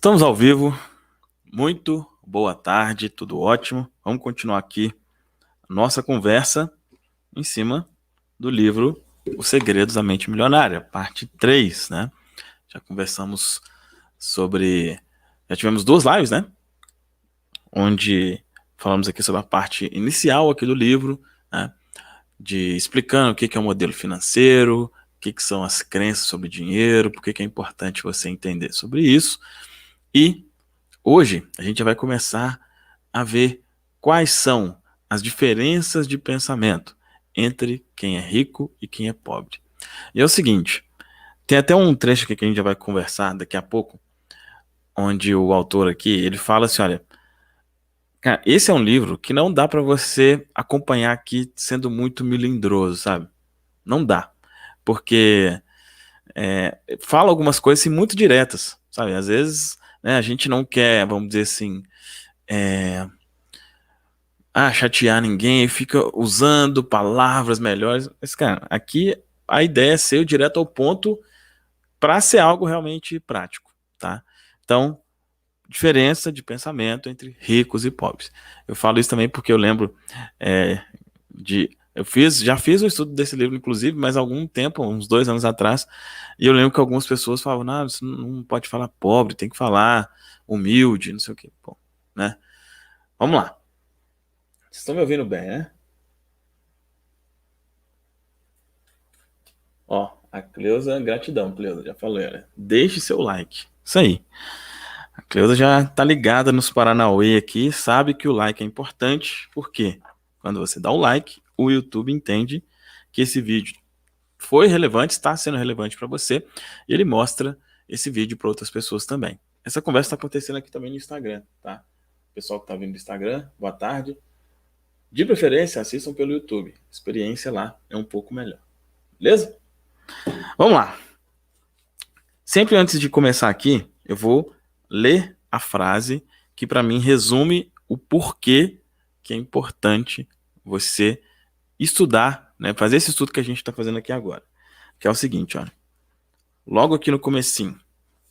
Estamos ao vivo. Muito boa tarde, tudo ótimo. Vamos continuar aqui a nossa conversa em cima do livro Os Segredos da Mente Milionária, parte 3, né? Já conversamos sobre... Já tivemos 2 lives, né? Onde falamos aqui sobre a parte inicial aqui do livro, né? De explicando o que é o modelo financeiro, o que são as crenças sobre dinheiro, por que é importante você entender sobre isso. E hoje a gente vai começar a ver quais são as diferenças de pensamento entre quem é rico e quem é pobre. E é o seguinte, tem até um trecho aqui que a gente já vai conversar daqui a pouco, onde o autor aqui, ele fala assim, olha, cara, esse é um livro que não dá para você acompanhar aqui sendo muito melindroso, sabe? Não dá, porque fala algumas coisas assim, muito diretas, sabe? Às vezes, né, a gente não quer, vamos dizer assim, chatear ninguém, fica usando palavras melhores. Mas, cara, aqui a ideia é ser direto ao ponto para ser algo realmente prático, tá? Então, diferença de pensamento entre ricos e pobres. Eu falo isso também porque eu lembro já fiz um estudo desse livro, inclusive, mas há algum tempo, uns 2 anos atrás, e eu lembro que algumas pessoas falavam, não, você não pode falar pobre, tem que falar humilde, não sei o quê. Bom, né? Vamos lá. Vocês estão me ouvindo bem, né? Ó, a Cleusa, gratidão, Cleusa, já falei, olha, deixe seu like. Isso aí. A Cleusa já tá ligada nos Paranauê aqui, sabe que o like é importante, porque quando você dá o like, o YouTube entende que esse vídeo foi relevante, está sendo relevante para você, e ele mostra esse vídeo para outras pessoas também. Essa conversa está acontecendo aqui também no Instagram, tá? Pessoal que tá vindo do Instagram, boa tarde. De preferência, assistam pelo YouTube. A experiência lá é um pouco melhor. Beleza? Vamos lá. Sempre antes de começar aqui, eu vou ler a frase que para mim resume o porquê que é importante você estudar, né, fazer esse estudo que a gente está fazendo aqui agora. Que é o seguinte, olha. Logo aqui no comecinho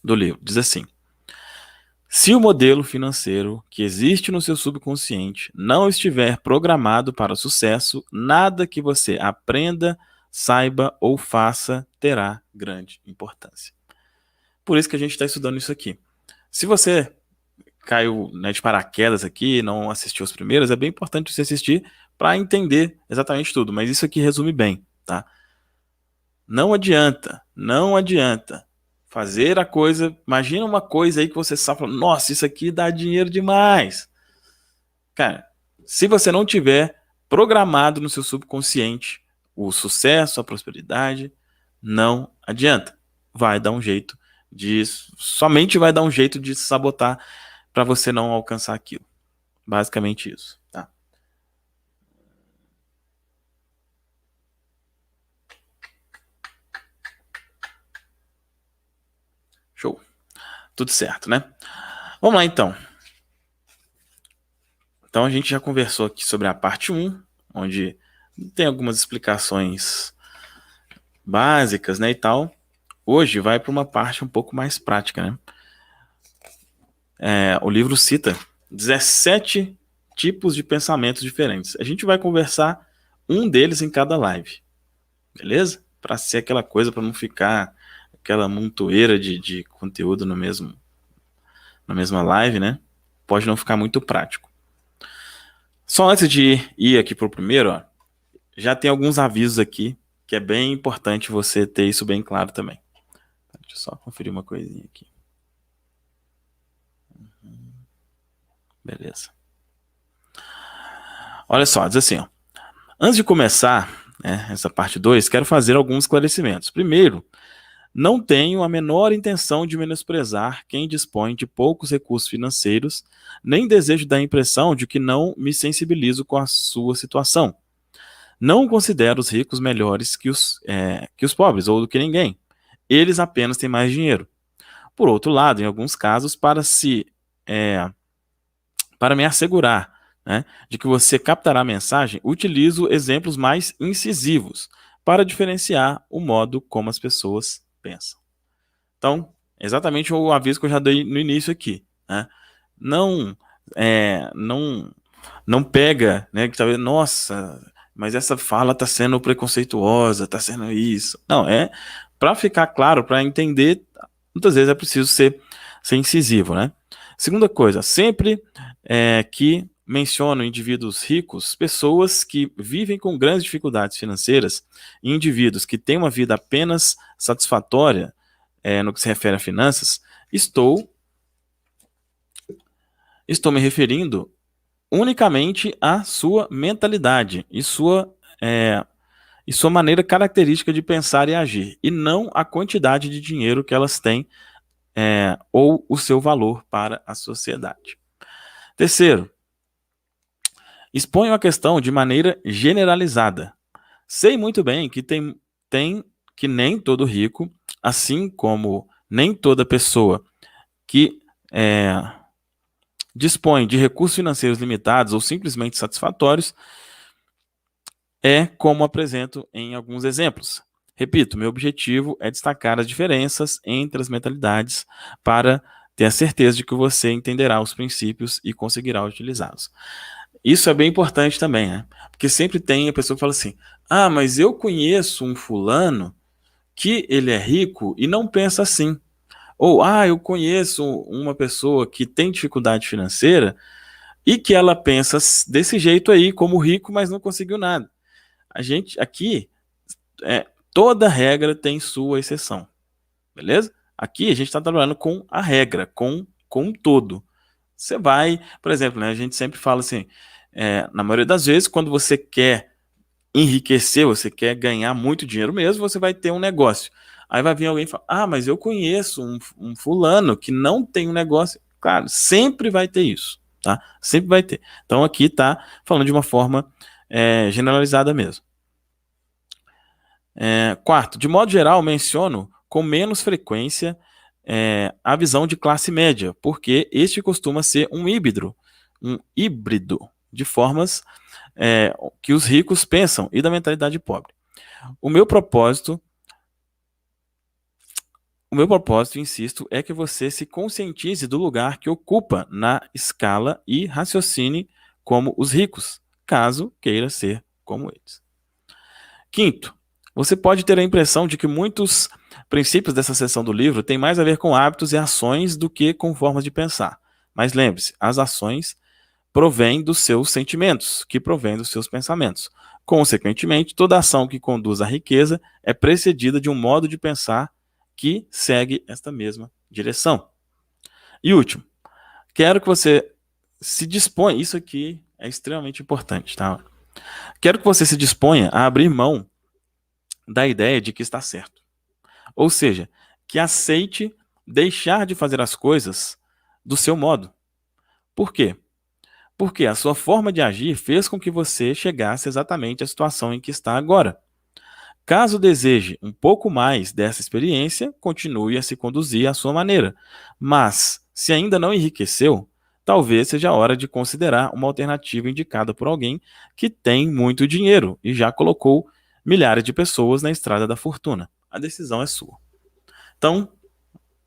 do livro, diz assim: se o modelo financeiro que existe no seu subconsciente não estiver programado para o sucesso, nada que você aprenda, saiba ou faça terá grande importância. Por isso que a gente está estudando isso aqui. Se você caiu, né, de paraquedas aqui, não assistiu os primeiros, é bem importante você assistir para entender exatamente tudo, mas isso aqui resume bem, tá? Não adianta fazer a coisa, imagina uma coisa aí que você sabe, nossa, isso aqui dá dinheiro demais. Cara, se você não tiver programado no seu subconsciente o sucesso, a prosperidade, não adianta. Vai dar um jeito somente vai dar um jeito de sabotar para você não alcançar aquilo. Basicamente isso, tá? Show. Tudo certo, né? Vamos lá então. Então a gente já conversou aqui sobre a parte 1, onde tem algumas explicações básicas, né, e tal. Hoje vai para uma parte um pouco mais prática, né? O livro cita 17 tipos de pensamentos diferentes. A gente vai conversar um deles em cada live, beleza? Para ser aquela coisa, para não ficar aquela montoeira de conteúdo na mesma live, né? Pode não ficar muito prático. Só antes de ir aqui para o primeiro, ó, já tem alguns avisos aqui que é bem importante você ter isso bem claro também. Deixa eu só conferir uma coisinha aqui. Beleza. Olha só, diz assim, ó. Antes de começar, né, essa parte 2, quero fazer alguns esclarecimentos. Primeiro, não tenho a menor intenção de menosprezar quem dispõe de poucos recursos financeiros, nem desejo dar a impressão de que não me sensibilizo com a sua situação. Não considero os ricos melhores que os pobres, ou do que ninguém. Eles apenas têm mais dinheiro. Por outro lado, em alguns casos, para me assegurar, né, de que você captará a mensagem, utilizo exemplos mais incisivos para diferenciar o modo como as pessoas pensam. Então, exatamente o aviso que eu já dei no início aqui, né? Não, não, não pega, né? Que talvez, nossa, mas essa fala está sendo preconceituosa, está sendo isso. Não, para ficar claro, para entender, muitas vezes é preciso ser incisivo, né? Segunda coisa, sempre que menciono indivíduos ricos, pessoas que vivem com grandes dificuldades financeiras, e indivíduos que têm uma vida apenas satisfatória, no que se refere a finanças, estou me referindo unicamente à sua mentalidade e sua maneira característica de pensar e agir, e não à quantidade de dinheiro que elas têm, ou o seu valor para a sociedade. Terceiro, exponho a questão de maneira generalizada. Sei muito bem que tem que nem todo rico, assim como nem toda pessoa que dispõe de recursos financeiros limitados ou simplesmente satisfatórios, como apresento em alguns exemplos. Repito, meu objetivo é destacar as diferenças entre as mentalidades para ter a certeza de que você entenderá os princípios e conseguirá utilizá-los. Isso é bem importante também, né? Porque sempre tem a pessoa que fala assim: ah, mas eu conheço um fulano que ele é rico e não pensa assim. Ou, eu conheço uma pessoa que tem dificuldade financeira e que ela pensa desse jeito aí, como rico, mas não conseguiu nada. A gente aqui, toda regra tem sua exceção, beleza? Aqui a gente está trabalhando com a regra, com um todo. Você vai, por exemplo, né, a gente sempre fala assim, na maioria das vezes, quando você quer enriquecer, você quer ganhar muito dinheiro mesmo, você vai ter um negócio. Aí vai vir alguém e falar: ah, mas eu conheço um fulano que não tem um negócio. Claro, sempre vai ter isso, tá? Sempre vai ter. Então aqui tá falando de uma forma generalizada mesmo. Quarto, de modo geral, menciono com menos frequência a visão de classe média, porque este costuma ser um híbrido de formas que os ricos pensam e da mentalidade pobre. O meu propósito, insisto, é que você se conscientize do lugar que ocupa na escala e raciocine como os ricos, caso queira ser como eles. Quinto, você pode ter a impressão de que muitos princípios dessa seção do livro têm mais a ver com hábitos e ações do que com formas de pensar. Mas lembre-se, as ações provém dos seus sentimentos, que provém dos seus pensamentos. Consequentemente, toda ação que conduz à riqueza é precedida de um modo de pensar que segue esta mesma direção. E último, quero que você se disponha, isso aqui é extremamente importante, tá? Quero que você se disponha a abrir mão da ideia de que está certo. Ou seja, que aceite deixar de fazer as coisas do seu modo. Por quê? Porque a sua forma de agir fez com que você chegasse exatamente à situação em que está agora. Caso deseje um pouco mais dessa experiência, continue a se conduzir à sua maneira. Mas, se ainda não enriqueceu, talvez seja a hora de considerar uma alternativa indicada por alguém que tem muito dinheiro e já colocou milhares de pessoas na estrada da fortuna. A decisão é sua. Então,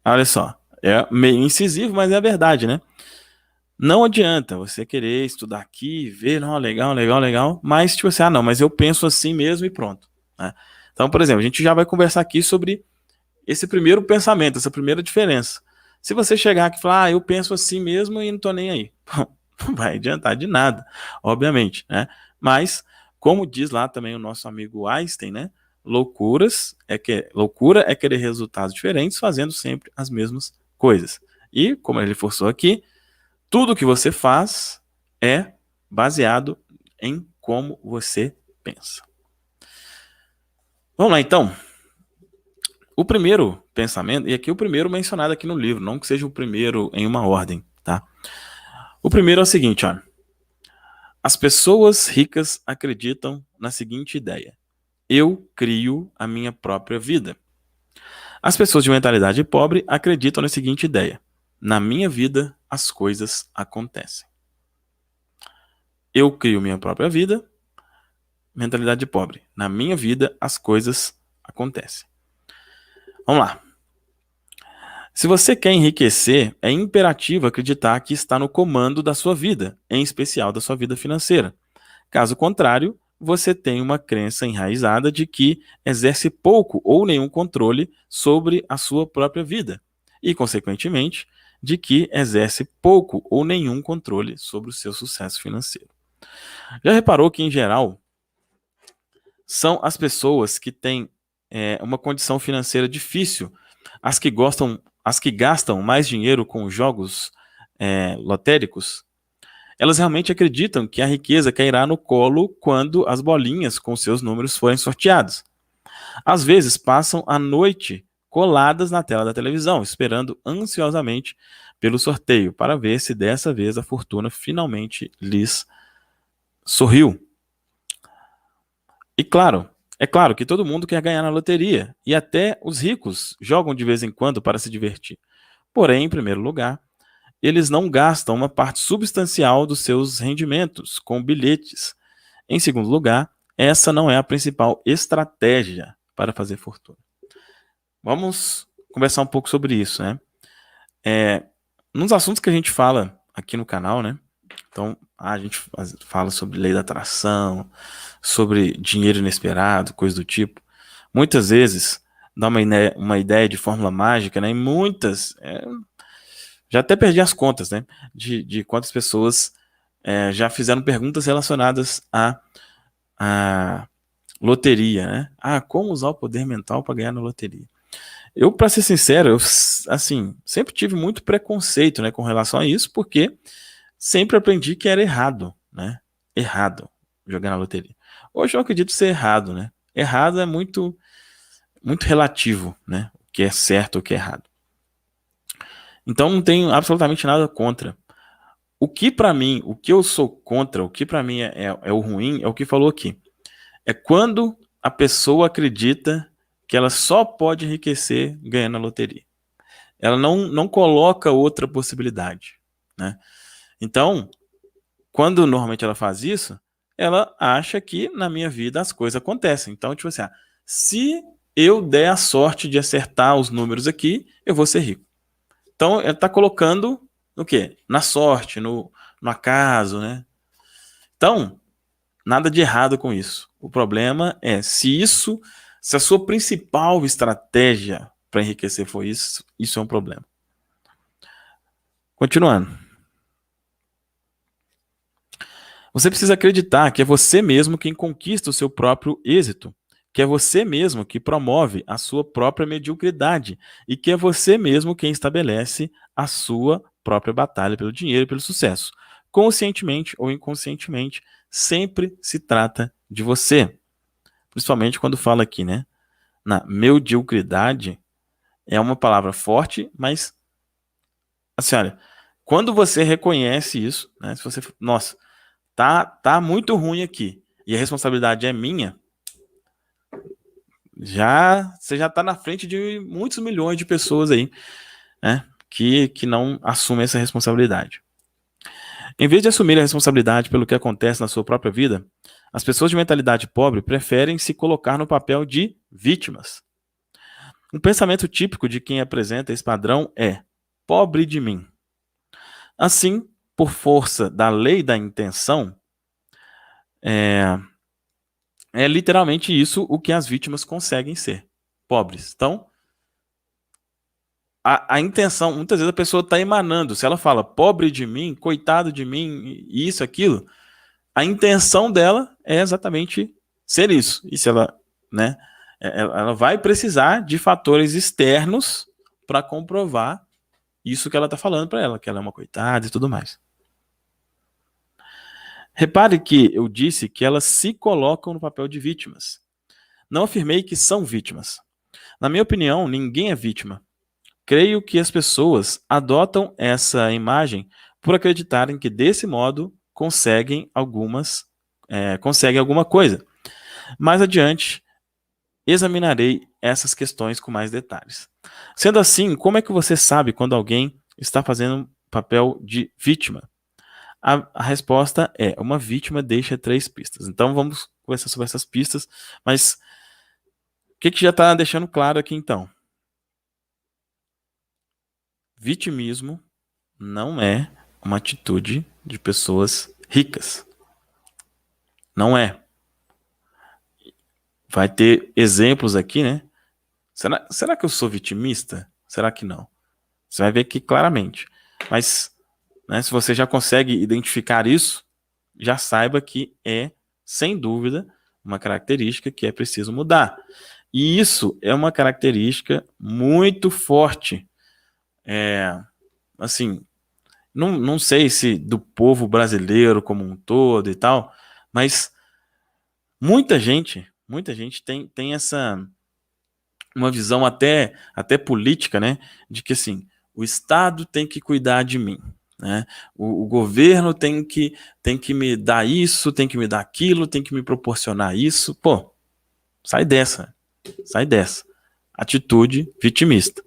olha só, é meio incisivo, mas é a verdade, né? Não adianta você querer estudar aqui, ver, não, legal, legal, legal, mas tipo assim, não, mas eu penso assim mesmo e pronto, né? Então, por exemplo, a gente já vai conversar aqui sobre esse primeiro pensamento, essa primeira diferença. Se você chegar aqui e falar: eu penso assim mesmo e não tô nem aí, não vai adiantar de nada, obviamente, né? Mas, como diz lá também o nosso amigo Einstein, né? Loucura é querer resultados diferentes fazendo sempre as mesmas coisas. E, como ele forçou aqui, tudo que você faz é baseado em como você pensa. Vamos lá, então. O primeiro pensamento, e aqui o primeiro mencionado aqui no livro, não que seja o primeiro em uma ordem, tá? O primeiro é o seguinte, ó. As pessoas ricas acreditam na seguinte ideia: eu crio a minha própria vida. As pessoas de mentalidade pobre acreditam na seguinte ideia: na minha vida as coisas acontecem. Eu crio minha própria vida. Mentalidade pobre. Na minha vida, as coisas acontecem. Vamos lá. Se você quer enriquecer, é imperativo acreditar que está no comando da sua vida, em especial da sua vida financeira. Caso contrário, você tem uma crença enraizada de que exerce pouco ou nenhum controle sobre a sua própria vida e, consequentemente, de que exerce pouco ou nenhum controle sobre o seu sucesso financeiro. Já reparou que, em geral, são as pessoas que têm uma condição financeira difícil, as que gastam mais dinheiro com jogos lotéricos? Elas realmente acreditam que a riqueza cairá no colo quando as bolinhas com seus números forem sorteadas. Às vezes passam a noite coladas na tela da televisão, esperando ansiosamente pelo sorteio, para ver se dessa vez a fortuna finalmente lhes sorriu. E claro, é claro que todo mundo quer ganhar na loteria, e até os ricos jogam de vez em quando para se divertir. Porém, em primeiro lugar, eles não gastam uma parte substancial dos seus rendimentos com bilhetes. Em segundo lugar, essa não é a principal estratégia para fazer fortuna. Vamos conversar um pouco sobre isso, né? Nos assuntos que a gente fala aqui no canal, né? Então, a gente fala sobre lei da atração, sobre dinheiro inesperado, coisa do tipo. Muitas vezes dá uma ideia de fórmula mágica, né? E muitas, já até perdi as contas, né? De quantas pessoas já fizeram perguntas relacionadas à loteria, né? Como usar o poder mental para ganhar na loteria? Eu, para ser sincero, eu, assim, sempre tive muito preconceito, né, com relação a isso, porque sempre aprendi que era errado, né? Errado jogar na loteria. Hoje eu acredito ser errado, né? Errado é muito relativo, né? O que é certo, o que é errado. Então não tenho absolutamente nada contra. O que para mim, o que eu sou contra, o que para mim é o ruim, é o que falou aqui. É quando a pessoa acredita que ela só pode enriquecer ganhando na loteria. Ela não coloca outra possibilidade, né? Então, quando normalmente ela faz isso, ela acha que na minha vida as coisas acontecem. Então, tipo assim, se eu der a sorte de acertar os números aqui, eu vou ser rico. Então, ela está colocando no quê? Na sorte, no acaso, né? Então, nada de errado com isso. O problema é se a sua principal estratégia para enriquecer for isso, isso é um problema. Continuando. Você precisa acreditar que é você mesmo quem conquista o seu próprio êxito, que é você mesmo que promove a sua própria mediocridade e que é você mesmo quem estabelece a sua própria batalha pelo dinheiro e pelo sucesso. Conscientemente ou inconscientemente, sempre se trata de você. Principalmente quando fala aqui, né? Na mediocridade, é uma palavra forte, mas assim, olha, quando você reconhece isso, né? Se você, nossa, tá muito ruim aqui e a responsabilidade é minha, você já tá na frente de muitos milhões de pessoas aí, né, que não assumem essa responsabilidade. Em vez de assumir a responsabilidade pelo que acontece na sua própria vida, as pessoas de mentalidade pobre preferem se colocar no papel de vítimas. Um pensamento típico de quem apresenta esse padrão é: pobre de mim. Assim, por força da lei da intenção, é literalmente isso o que as vítimas conseguem ser: pobres. Então, a intenção, muitas vezes a pessoa está emanando. Se ela fala pobre de mim, coitado de mim, isso, aquilo, a intenção dela é exatamente ser isso. E se ela, né, ela vai precisar de fatores externos para comprovar isso que ela está falando para ela, que ela é uma coitada e tudo mais. Repare que eu disse que elas se colocam no papel de vítimas. Não afirmei que são vítimas. Na minha opinião, ninguém é vítima. Creio que as pessoas adotam essa imagem por acreditarem que desse modo conseguem alguma coisa. Mais adiante, examinarei essas questões com mais detalhes. Sendo assim, como é que você sabe quando alguém está fazendo papel de vítima? A resposta é: uma vítima deixa 3 pistas. Então vamos conversar sobre essas pistas, mas o que já está deixando claro aqui então? Vitimismo não é uma atitude de pessoas ricas. Não é. Vai ter exemplos aqui, né? Será que eu sou vitimista? Será que não? Você vai ver aqui claramente. Mas, né, se você já consegue identificar isso, já saiba que é, sem dúvida, uma característica que é preciso mudar. E isso é uma característica muito forte. Assim, não sei se do povo brasileiro como um todo e tal, mas muita gente tem essa uma visão até política, né, de que assim, o Estado tem que cuidar de mim, né? O governo tem que me dar isso, tem que me dar aquilo, tem que me proporcionar isso. Pô, sai dessa, sai dessa. Atitude vitimista.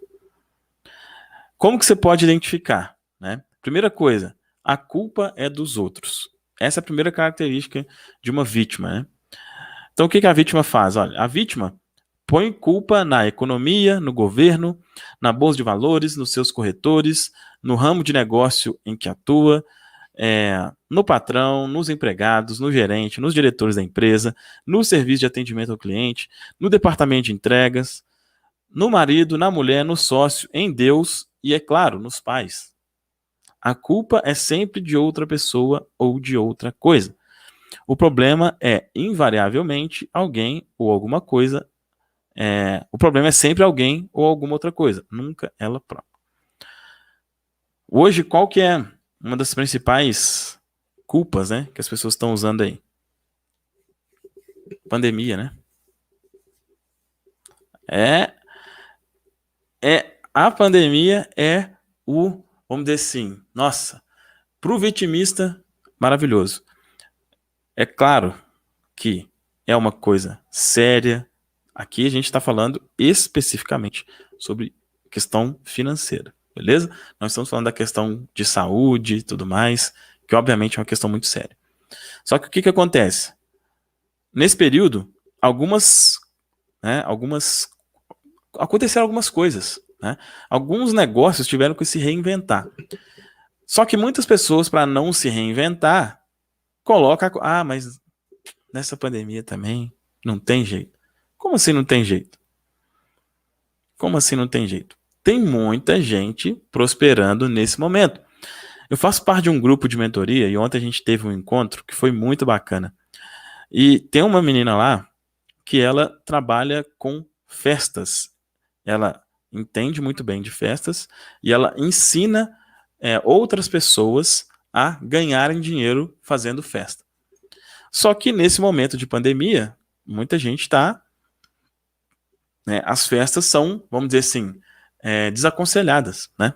Como que você pode identificar, né? Primeira coisa, a culpa é dos outros. Essa é a primeira característica de uma vítima, né? Então, o que a vítima faz? Olha, a vítima põe culpa na economia, no governo, na bolsa de valores, nos seus corretores, no ramo de negócio em que atua, no patrão, nos empregados, no gerente, nos diretores da empresa, no serviço de atendimento ao cliente, no departamento de entregas, no marido, na mulher, no sócio, em Deus e, é claro, nos pais. A culpa é sempre de outra pessoa ou de outra coisa. O problema é, invariavelmente, alguém ou alguma coisa. O problema é sempre alguém ou alguma outra coisa, nunca ela própria. Hoje, qual que é uma das principais culpas, né, que as pessoas estão usando aí? Pandemia, né? A pandemia é vamos dizer assim, nossa, pro vitimista, maravilhoso. É claro que é uma coisa séria. Aqui a gente está falando especificamente sobre questão financeira, beleza? Nós estamos falando da questão de saúde e tudo mais, que obviamente é uma questão muito séria. Só que o que acontece? Nesse período, aconteceram algumas coisas, né? Alguns negócios tiveram que se reinventar. Só que muitas pessoas, para não se reinventar, colocam, mas nessa pandemia também não tem jeito. Como assim não tem jeito? Como assim não tem jeito? Tem muita gente prosperando nesse momento. Eu faço parte de um grupo de mentoria e ontem a gente teve um encontro que foi muito bacana. E tem uma menina lá que ela trabalha com festas. Ela entende muito bem de festas e ela ensina outras pessoas a ganharem dinheiro fazendo festa. Só que nesse momento de pandemia, muita gente está, né, as festas são, vamos dizer assim, desaconselhadas, né?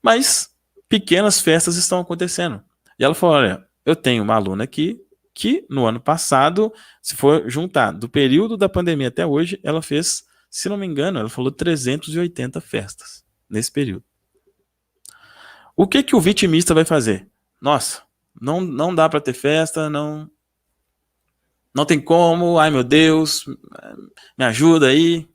Mas pequenas festas estão acontecendo. E ela falou, olha, eu tenho uma aluna aqui que no ano passado, se for juntar do período da pandemia até hoje, ela fez, se não me engano, ela falou 380 festas nesse período. O que o vitimista vai fazer? Nossa, não dá para ter festa, não tem como, ai meu Deus, me ajuda aí.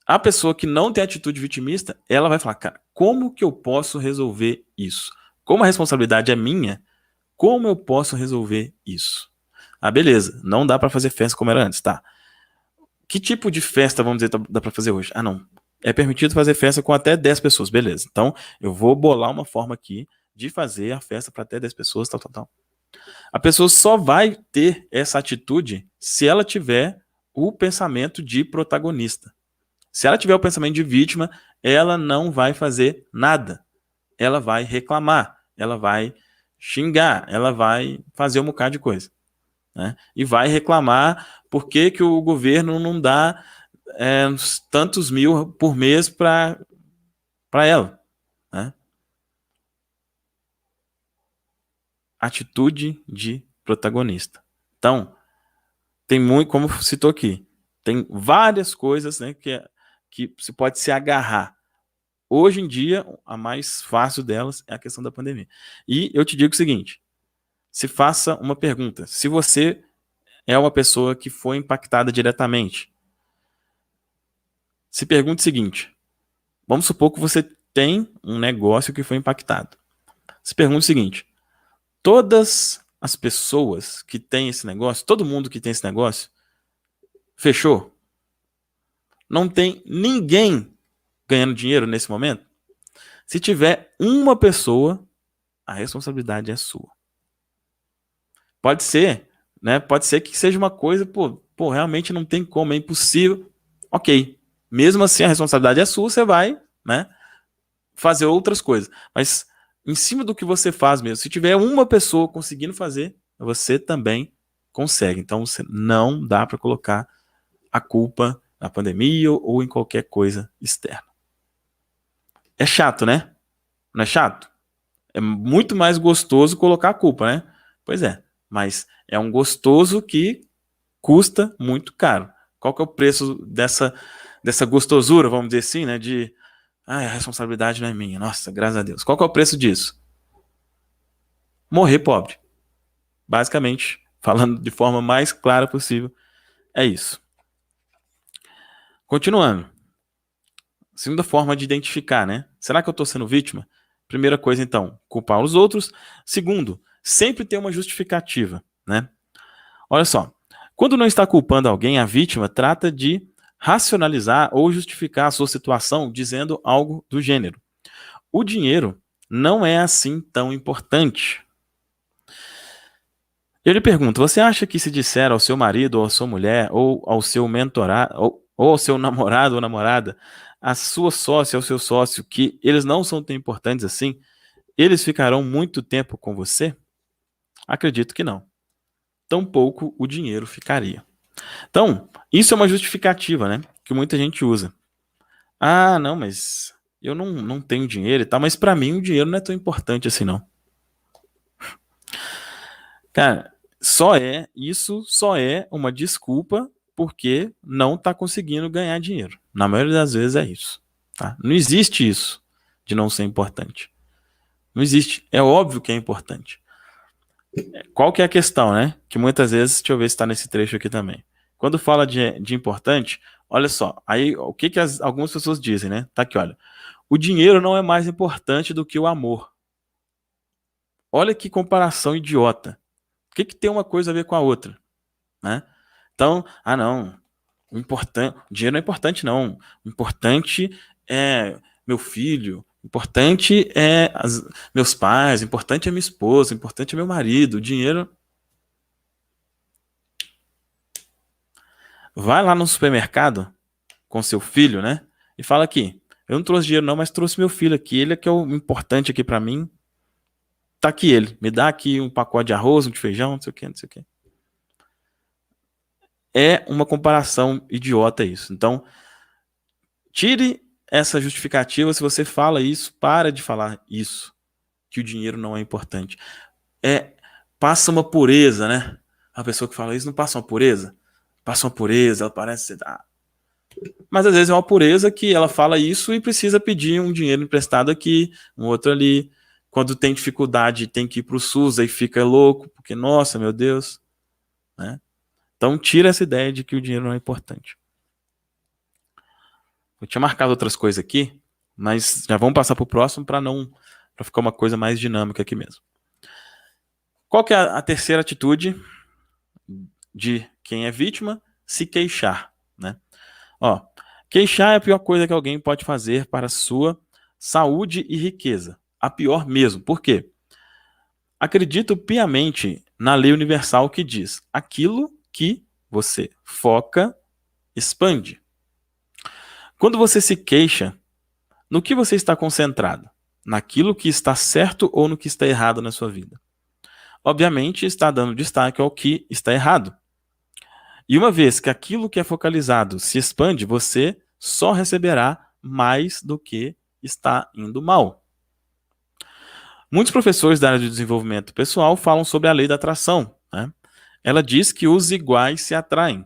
A pessoa que não tem atitude vitimista, ela vai falar, cara, como que eu posso resolver isso? Como a responsabilidade é minha, como eu posso resolver isso? Ah, beleza, não dá para fazer festa como era antes, tá? Que tipo de festa, vamos dizer, dá para fazer hoje? Ah, não. É permitido fazer festa com até 10 pessoas, beleza. Então, eu vou bolar uma forma aqui de fazer a festa para até 10 pessoas, tal. A pessoa só vai ter essa atitude se ela tiver o pensamento de protagonista. Se ela tiver o pensamento de vítima, ela não vai fazer nada. Ela vai reclamar, ela vai xingar, ela vai fazer um bocado de coisa. Né? E vai reclamar por que o governo não dá tantos mil por mês para ela. Né? Atitude de protagonista. Então, tem muito, como citou aqui, tem várias coisas, né, que se pode se agarrar. Hoje em dia, a mais fácil delas é a questão da pandemia. E eu te digo o seguinte, se faça uma pergunta. Se você é uma pessoa que foi impactada diretamente, se pergunte o seguinte, Vamos supor que você tem um negócio que foi impactado. Se pergunta o seguinte: todas as pessoas que têm esse negócio, todo mundo que tem esse negócio, fechou? Não tem ninguém ganhando dinheiro nesse momento? Se tiver uma pessoa, a responsabilidade é sua. Pode ser, né? Pode ser que seja uma coisa, realmente não tem como, é impossível. Ok. Mesmo assim, a responsabilidade é sua, você vai, né, fazer outras coisas. Mas em cima do que você faz mesmo, se tiver uma pessoa conseguindo fazer, você também consegue. Então, você não dá para colocar a culpa na pandemia ou em qualquer coisa externa. É chato, né? Não é chato? É muito mais gostoso colocar a culpa, né? Pois é, mas é um gostoso que custa muito caro. Qual que é o preço dessa gostosura, vamos dizer assim, né? A responsabilidade não é minha. Nossa, graças a Deus. Qual que é o preço disso? Morrer pobre. Basicamente, falando de forma mais clara possível, é isso. Continuando. Segunda forma de identificar, né? Será que eu estou sendo vítima? Primeira coisa, então, culpar os outros. Segundo, sempre ter uma justificativa, né? Olha só, quando não está culpando alguém, a vítima trata de racionalizar ou justificar a sua situação dizendo algo do gênero: o dinheiro não é assim tão importante. Eu lhe pergunto, você acha que se disser ao seu marido ou à sua mulher, ou ao seu mentorado, ou ao seu namorado ou namorada, a sua sócia ou seu sócio, que eles não são tão importantes assim, eles ficarão muito tempo com você? Acredito que não. Tampouco o dinheiro ficaria. Então, isso é uma justificativa, né? Que muita gente usa. Ah, não, mas eu não tenho dinheiro e tal, mas para mim o dinheiro não é tão importante assim, não. Cara, isso só é uma desculpa porque não tá conseguindo ganhar dinheiro. Na maioria das vezes é isso, tá? Não existe isso de não ser importante. Não existe. É óbvio que é importante. Qual que é a questão, né? Que muitas vezes, deixa eu ver se está nesse trecho aqui também. Quando fala de importante, olha só, aí o que algumas pessoas dizem, né? Tá aqui, olha. O dinheiro não é mais importante do que o amor. Olha que comparação idiota. O que tem uma coisa a ver com a outra, né? Então, não, o dinheiro não é importante, não. O importante é meu filho, o importante é meus pais, o importante é minha esposa, o importante é meu marido. O dinheiro. Vai lá no supermercado com seu filho, né? E fala aqui: eu não trouxe dinheiro, não, mas trouxe meu filho aqui. Ele é que é o importante aqui pra mim. Tá aqui ele. Me dá aqui um pacote de arroz, um de feijão, não sei o que, não sei o que. É uma comparação idiota isso. Então, tire essa justificativa. Se você fala isso, para de falar isso, que o dinheiro não é importante. Passa uma pureza, né? A pessoa que fala isso não passa uma pureza? Passa uma pureza, ela parece... Mas às vezes é uma pureza que ela fala isso e precisa pedir um dinheiro emprestado aqui, um outro ali. Quando tem dificuldade, tem que ir para o SUS, aí fica louco, porque, nossa, meu Deus. Né? Então tira essa ideia de que o dinheiro não é importante. Eu tinha marcado outras coisas aqui, mas já vamos passar para o próximo para ficar uma coisa mais dinâmica aqui mesmo. Qual que é a terceira atitude de quem é vítima? Se queixar, né? Ó, queixar é a pior coisa que alguém pode fazer para a sua saúde e riqueza. A pior mesmo. Por quê? Acredito piamente na lei universal que diz: aquilo que você foca, expande. Quando você se queixa, no que você está concentrado? Naquilo que está certo ou no que está errado na sua vida? Obviamente, está dando destaque ao que está errado. E uma vez que aquilo que é focalizado se expande, você só receberá mais do que está indo mal. Muitos professores da área de desenvolvimento pessoal falam sobre a lei da atração, né? Ela diz que os iguais se atraem.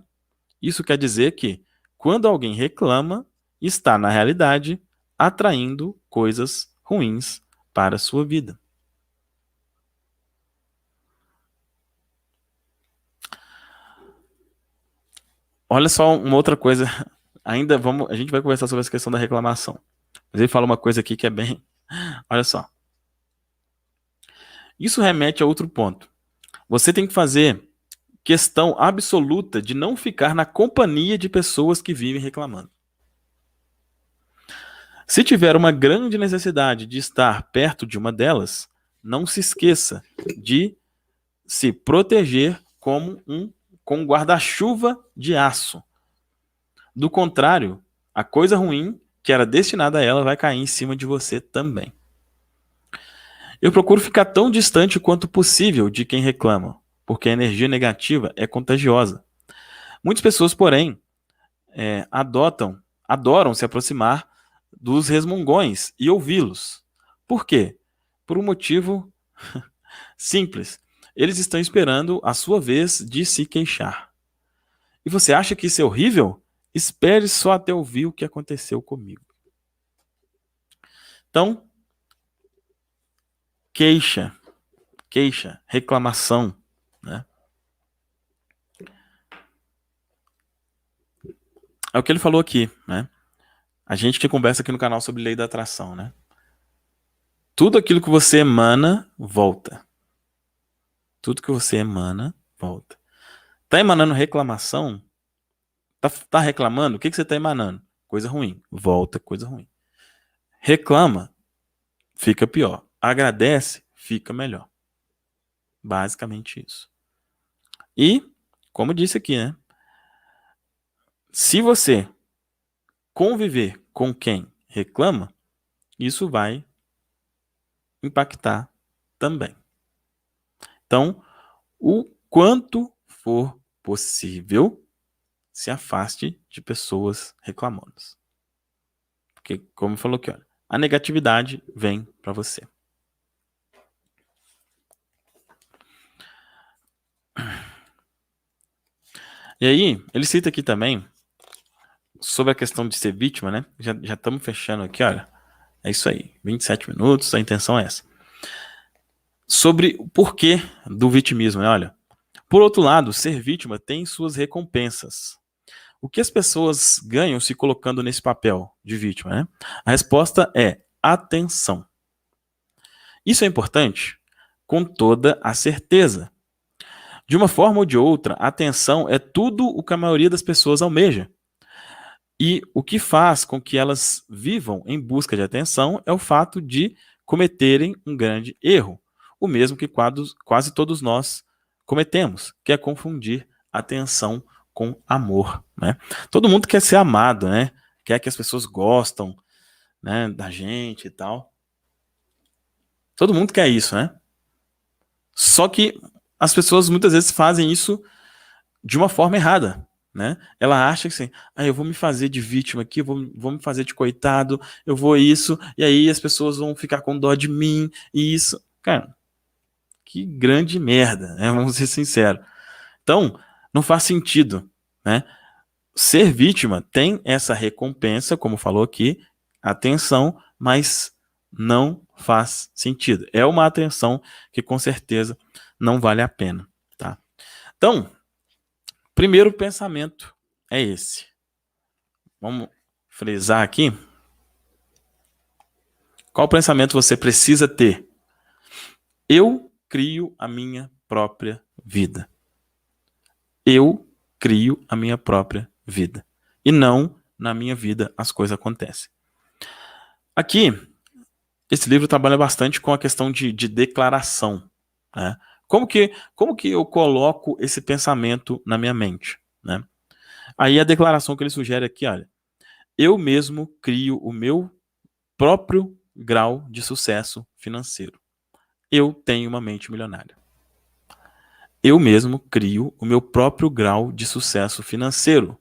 Isso quer dizer que, quando alguém reclama, está, na realidade, atraindo coisas ruins para a sua vida. Olha só uma outra coisa. A gente vai conversar sobre essa questão da reclamação. Mas ele fala uma coisa aqui que é bem... Olha só. Isso remete a outro ponto. Você tem que fazer questão absoluta de não ficar na companhia de pessoas que vivem reclamando. Se tiver uma grande necessidade de estar perto de uma delas, não se esqueça de se proteger com um guarda-chuva de aço. Do contrário, a coisa ruim que era destinada a ela vai cair em cima de você também. Eu procuro ficar tão distante quanto possível de quem reclama, porque a energia negativa é contagiosa. Muitas pessoas, porém, adoram se aproximar dos resmungões e ouvi-los. Por quê? Por um motivo simples. Eles estão esperando a sua vez de se queixar. E você acha que isso é horrível? Espere só até ouvir o que aconteceu comigo. Então, queixa, reclamação, né? É o que ele falou aqui, né? A gente que conversa aqui no canal sobre lei da atração, né? Tudo aquilo que você emana, volta. Tudo que você emana, volta. Tá emanando reclamação? Tá reclamando? O que você tá emanando? Coisa ruim. Volta, coisa ruim. Reclama, fica pior. Agradece, fica melhor. Basicamente isso. E, como eu disse aqui, né? Se você conviver com quem reclama, isso vai impactar também. Então, o quanto for possível, se afaste de pessoas reclamonas. Porque, como falou aqui, olha, a negatividade vem para você. E aí, ele cita aqui também sobre a questão de ser vítima, né? Já estamos fechando aqui, olha. É isso aí, 27 minutos, a intenção é essa. Sobre o porquê do vitimismo, né? Olha, por outro lado, ser vítima tem suas recompensas. O que as pessoas ganham se colocando nesse papel de vítima, né? A resposta é atenção. Isso é importante? Com toda a certeza. De uma forma ou de outra, a atenção é tudo o que a maioria das pessoas almeja. E o que faz com que elas vivam em busca de atenção é o fato de cometerem um grande erro. O mesmo que quase todos nós cometemos, que é confundir atenção com amor, né? Todo mundo quer ser amado, né? Quer que as pessoas gostam, né, da gente e tal. Todo mundo quer isso, né? Só que as pessoas muitas vezes fazem isso de uma forma errada, né? Ela acha que assim, eu vou me fazer de vítima aqui, vou me fazer de coitado, eu vou isso, e aí as pessoas vão ficar com dó de mim, e isso. Cara, que grande merda, né? Vamos ser sinceros. Então, não faz sentido, né? Ser vítima tem essa recompensa, como falou aqui, atenção, mas não faz sentido. É uma atenção que com certeza não vale a pena, tá? Então, primeiro pensamento é esse. Vamos frisar aqui. Qual pensamento você precisa ter? Eu crio a minha própria vida. Eu crio a minha própria vida. E não na minha vida as coisas acontecem. Aqui, esse livro trabalha bastante com a questão de declaração, né? Como que eu coloco esse pensamento na minha mente, né? Aí a declaração que ele sugere aqui, olha, eu mesmo crio o meu próprio grau de sucesso financeiro. Eu tenho uma mente milionária. Eu mesmo crio o meu próprio grau de sucesso financeiro.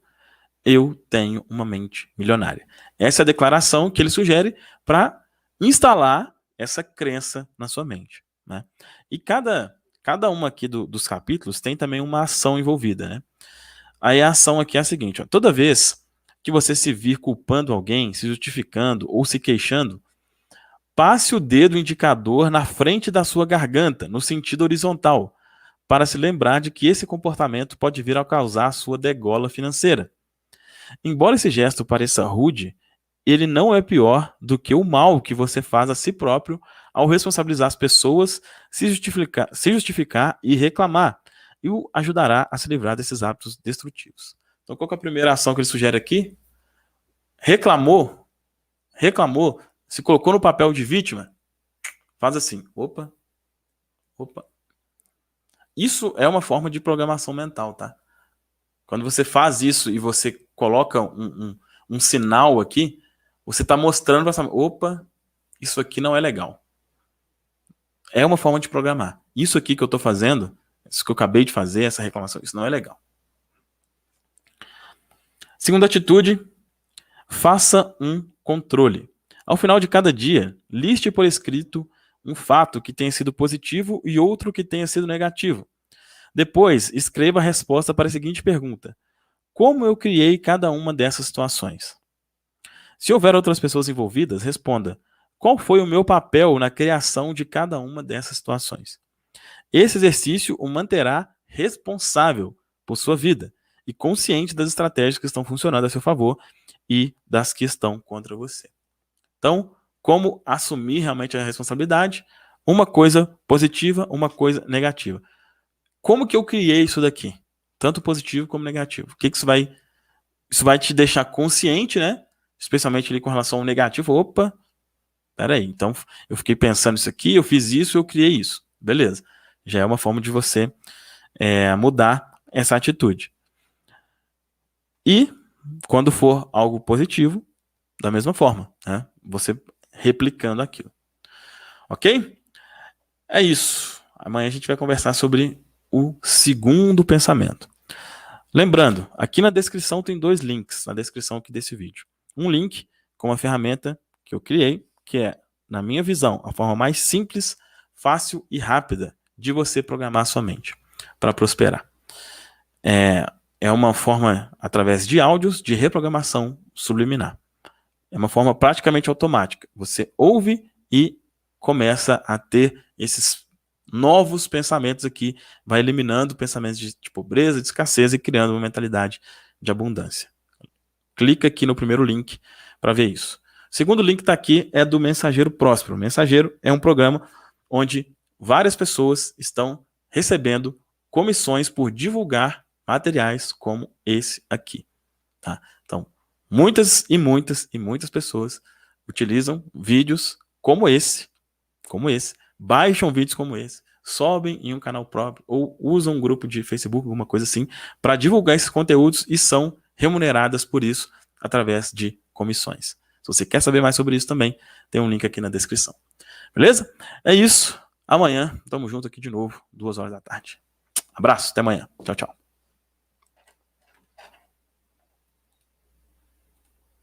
Eu tenho uma mente milionária. Essa é a declaração que ele sugere para instalar essa crença na sua mente, né? E cada uma aqui dos capítulos tem também uma ação envolvida, né? Aí a ação aqui é a seguinte, ó, toda vez que você se vir culpando alguém, se justificando ou se queixando, passe o dedo indicador na frente da sua garganta, no sentido horizontal, para se lembrar de que esse comportamento pode vir a causar a sua degola financeira. Embora esse gesto pareça rude, ele não é pior do que o mal que você faz a si próprio ao responsabilizar as pessoas, se justificar e reclamar, e o ajudará a se livrar desses hábitos destrutivos. Então, qual que é a primeira ação que ele sugere aqui? Reclamou, se colocou no papel de vítima, faz assim, opa. Isso é uma forma de programação mental, tá? Quando você faz isso e você coloca um sinal aqui, você está mostrando para essa... Opa, isso aqui não é legal. É uma forma de programar. Isso aqui que eu estou fazendo, isso que eu acabei de fazer, essa reclamação, isso não é legal. Segunda atitude, faça um controle. Ao final de cada dia, liste por escrito um fato que tenha sido positivo e outro que tenha sido negativo. Depois, escreva a resposta para a seguinte pergunta: como eu criei cada uma dessas situações? Se houver outras pessoas envolvidas, responda: qual foi o meu papel na criação de cada uma dessas situações? Esse exercício o manterá responsável por sua vida e consciente das estratégias que estão funcionando a seu favor e das que estão contra você. Então, como assumir realmente a responsabilidade? Uma coisa positiva, uma coisa negativa. Como que eu criei isso daqui? Tanto positivo como negativo. O que isso vai... Isso vai te deixar consciente, né? Especialmente ali com relação ao negativo. Opa, peraí, então eu fiquei pensando isso aqui, eu fiz isso, eu criei isso. Beleza. Já é uma forma de você mudar essa atitude. E quando for algo positivo, da mesma forma, né? Você replicando aquilo. Ok? É isso. Amanhã a gente vai conversar sobre o segundo pensamento. Lembrando, aqui na descrição tem 2 links, na descrição aqui desse vídeo. Um link com uma ferramenta que eu criei, que é, na minha visão, a forma mais simples, fácil e rápida de você programar a sua mente para prosperar. É uma forma, através de áudios, de reprogramação subliminar. É uma forma praticamente automática. Você ouve e começa a ter esses novos pensamentos aqui, vai eliminando pensamentos de pobreza, de escassez e criando uma mentalidade de abundância. Clica aqui no primeiro link para ver isso. O segundo link está aqui, é do Mensageiro Próspero. O Mensageiro é um programa onde várias pessoas estão recebendo comissões por divulgar materiais como esse aqui. Tá? Então, muitas pessoas utilizam vídeos como esse, baixam vídeos como esse, sobem em um canal próprio ou usam um grupo de Facebook, alguma coisa assim, para divulgar esses conteúdos e são remuneradas por isso através de comissões. Se você quer saber mais sobre isso também, tem um link aqui na descrição. Beleza? É isso. Amanhã, tamo junto aqui de novo, 2 horas da tarde. Abraço, até amanhã. Tchau, tchau.